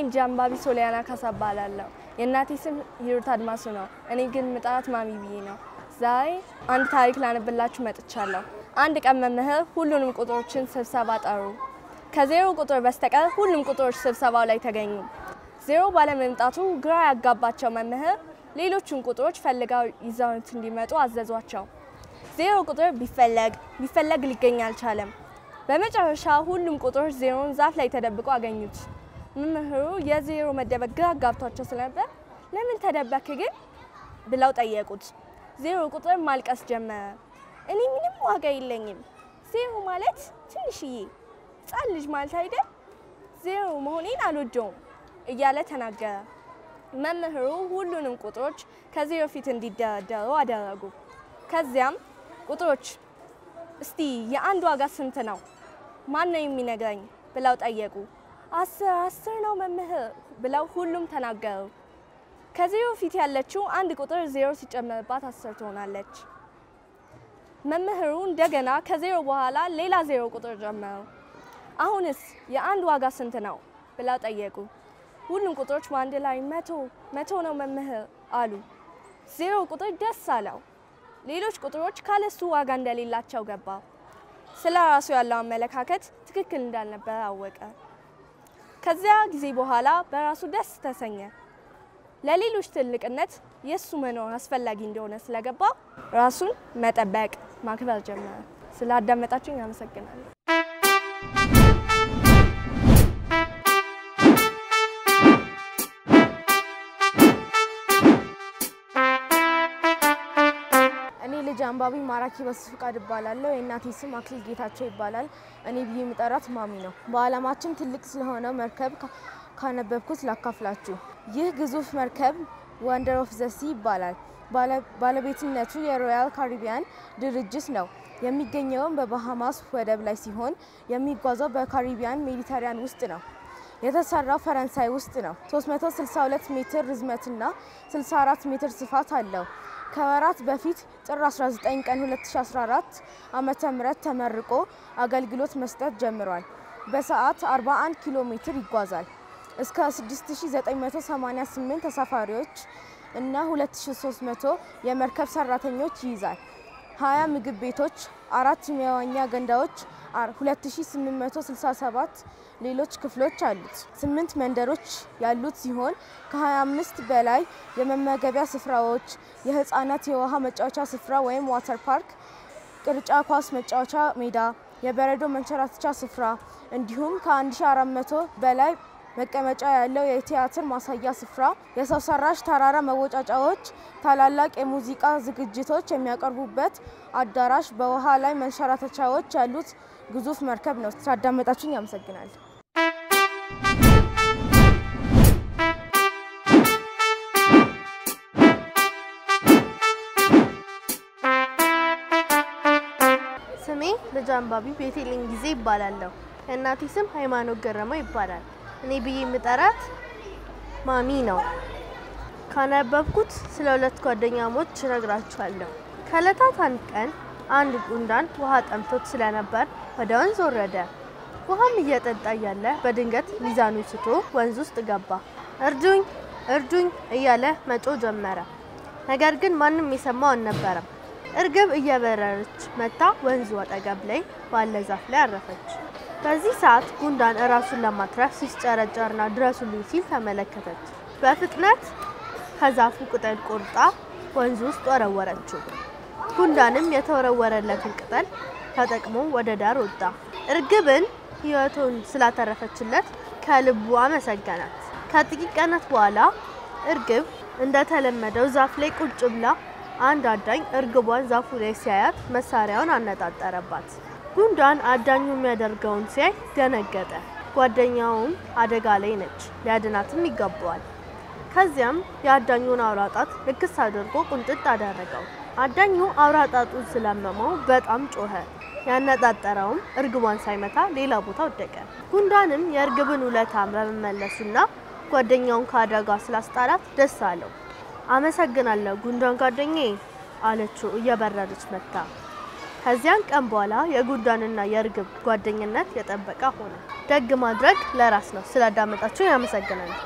ልጅ አንባቢ ሶሊያና ካሳባላለሁ የእናቴ ስም ሂሩት አድማሱ ነው እኔ ግን ምጣት ማሚ ብዬ ነው ዛሬ አንድ ታሪክ ላነብላችሁ መጥቻለሁ አንድ ቀን መምህር ሁሉንም ቁጥሮችን ስብሰባ ጠሩ ከዜሮ ቁጥር በስተቀር ሁሉም ቁጥሮች ስብሰባው ላይ ተገኙ ዜሮ ባለመምጣቱ ግራ ያጋባቸው መምህር ሌሎችን ቁጥሮች ፈልገው ይዘውት እንዲመጡ አዘዟቸው ዜሮ ቁጥር ቢፈለግ ሊገኝ አልቻለም በመጨረሻ ሁሉም ቁጥሮች ዜሮን ዛፍ ላይ ተደብቆ አገኙት መምህሩ የዜሮ መደበቅ ግራ ጋብቷቸው ስለነበር ለምን ተደበክ ግን ብለው ጠየቁት ዜሮ ቁጥር ማልቀስ ጀመረ እኔ ምንም ዋጋ የለኝም ዜሮ ማለት ትንሽዬ ጻል ልጅ ማለት አይደል ዜሮ መሆኔን አልወደውም እያለ ተናገረ መምህሩ ሁሉንም ቁጥሮች ከዜሮ ፊት እንዲደረደሩ አደረጉ ከዚያም ቁጥሮች እስቲ የአንድ ዋጋ ስንት ነው ማን ነው የሚነግረኝ ብለው ጠየቁ 10 ነው መምህር ብለው ሁሉም ተናገሩ ከዜሮ ፊት ያለችው አንድ ቁጥር ዜሮ ሲጨመርባት 10 ትሆናለች መምህሩ እንደገና ከዜሮ በኋላ ሌላ ዜሮ ቁጥር ጀመሩ አሁንስ የአንድ ዋጋ ስንት ነው ብለው ጠየቁ ሁሉም ቁጥሮች በአንድ ላይ 100 ነው መምህር አሉ ዜሮ ቁጥር ደስ አለው ሌሎች ቁጥሮች ካለሱ ዋጋ እንደሌላቸው ገባ ስለራሱ ያለው አመለካከት ትክክል እንዳልነበር አወቀ ከዚያ ጊዜ በኋላ በራሱ ደስ ተሰኘ ለሌሎች ትልቅነት የሱ መኖር አስፈላጊ እንደሆነ ስለገባ ራሱን መጠበቅ ማክበር ጀመረ ስላዳመጣችሁኝ አመሰግናለሁ ልጅ አንባቢ ማራኪ በስፍቃድ ይባላል የእናቴ ስም አክሊል ጌታቸው ይባላል እኔ ብዬ ምጠራት ማሚ ነው በአለማችን ትልቅ ስለሆነ መርከብ ካነበብኩት ላካፍላችሁ ይህ ግዙፍ መርከብ ወንደር ኦፍ ዘ ሲ ይባላል ባለቤትነቱ የሮያል ካሪቢያን ድርጅት ነው የሚገኘው በባሃማስ ወደብ ላይ ሲሆን የሚጓዘው በካሪቢያን ሜዲተራኒያን ውስጥ ነው የተሰራው ፈረንሳይ ውስጥ ነው 362 ሜትር ርዝመትና 64 ሜትር ስፋት አለው ከወራት በፊት ጥር 19 ቀን 2014 ዓመተ ምህረት ተመርቆ አገልግሎት መስጠት ጀምሯል በሰዓት 41 ኪሎ ሜትር ይጓዛል እስከ 6988 ተሳፋሪዎች እና 2300 የመርከብ ሰራተኞች ይይዛል 20 ምግብ ቤቶች 4 የመዋኛ ገንዳዎች 2867 ሌሎች ክፍሎች አሉት 8 መንደሮች ያሉት ሲሆን ከ25 በላይ የመመገቢያ ስፍራዎች የህፃናት የውሃ መጫወቻ ስፍራ ወይም ዋተር ፓርክ ቅርጫ ኳስ መጫወቻ ሜዳ የበረዶ መንሸራተቻ ስፍራ እንዲሁም ከ1400 በላይ መቀመጫ ያለው የቲያትር ማሳያ ስፍራ የሰው ሰራሽ ተራራ መወጫጫዎች ታላላቅ የሙዚቃ ዝግጅቶች የሚያቀርቡበት አዳራሽ በውሃ ላይ መንሸራተቻዎች ያሉት ግዙፍ መርከብ ነው ስላዳመጣችሁኝ አመሰግናለሁ ስሜ ልጅ አንባቢ ቤቴልኝ ጊዜ ይባላልው እናቴ ስም ሃይማኖት ገረመው ይባላል እኔ ብዬ ምጠራት ማሚ ነው ካነበብኩት ስለ ሁለት ጓደኛሞች ነግራችኋለሁ ከለታት አንድ ቀን አንድ ጉንዳን ውሃ ጠምቶት ስለነበር ወደ ወንዝ ወረደ ውሃም እየጠጣ ያለ በድንገት ሚዛኑ ስቶ ወንዝ ውስጥ ገባ እርዱኝ እያለ መጮ ጀመረ ነገር ግን ማንንም የሰማው አልነበረም እርግብ እየበረረች መጣ ወንዙ አጠገብ ላይ ባለ ዛፍ ላይ አረፈች በዚህ ሰዓት ጉንዳን ራሱን ለማትረፍ ሲስጨረጨርና ድረሱልኝ ሲል ተመለከተች በፍጥነት ከዛፉ ቅጠል ቆርጣ ወንዙ ውስጥ ወረወረችው ጉንዳንም የተወረወረለትን ቅጠል ተጠቅሞ ወደ ዳር ወጣ እርግብን ህይወቱን ስላተረፈችለት ከልቡ አመሰገናት ከጥቂት ቀናት በኋላ እርግብ እንደተለመደው ዛፍ ላይ ቁጭ ብላ አንድ አዳኝ እርግቧን ዛፉ ላይ ሲያያት መሳሪያውን አነጣጠረባት ጉንዳን አዳኙ የሚያደርገውን ሲያይ ደነገጠ ጓደኛውም አደጋ ላይ ነች ሊያድናትም ይገባዋል ከዚያም የአዳኙን አውራጣት ልክስ አድርጎ ቁንጥጥ አደረገው አዳኙ አውራጣቱን ስለመመው በጣም ጮኸ ያነጣጠረውም እርግቧን ሳይመታ ሌላ ቦታ ወደቀ ጉንዳንም የእርግብን ውለታ በመመለሱና ጓደኛውን ካደጋ ስላስጣላት ደስ አለው አመሰግናለሁ ጉንዳን ጓደኛዬ አለችው እየበረረች መጣ ከዚያን ቀን በኋላ የጉንዳንና የርግብ ጓደኝነት የጠበቀ ሆነ። ደግ ማድረግ ለራስ ነው። ስላዳመጣችሁ ያመሰግናለሁ።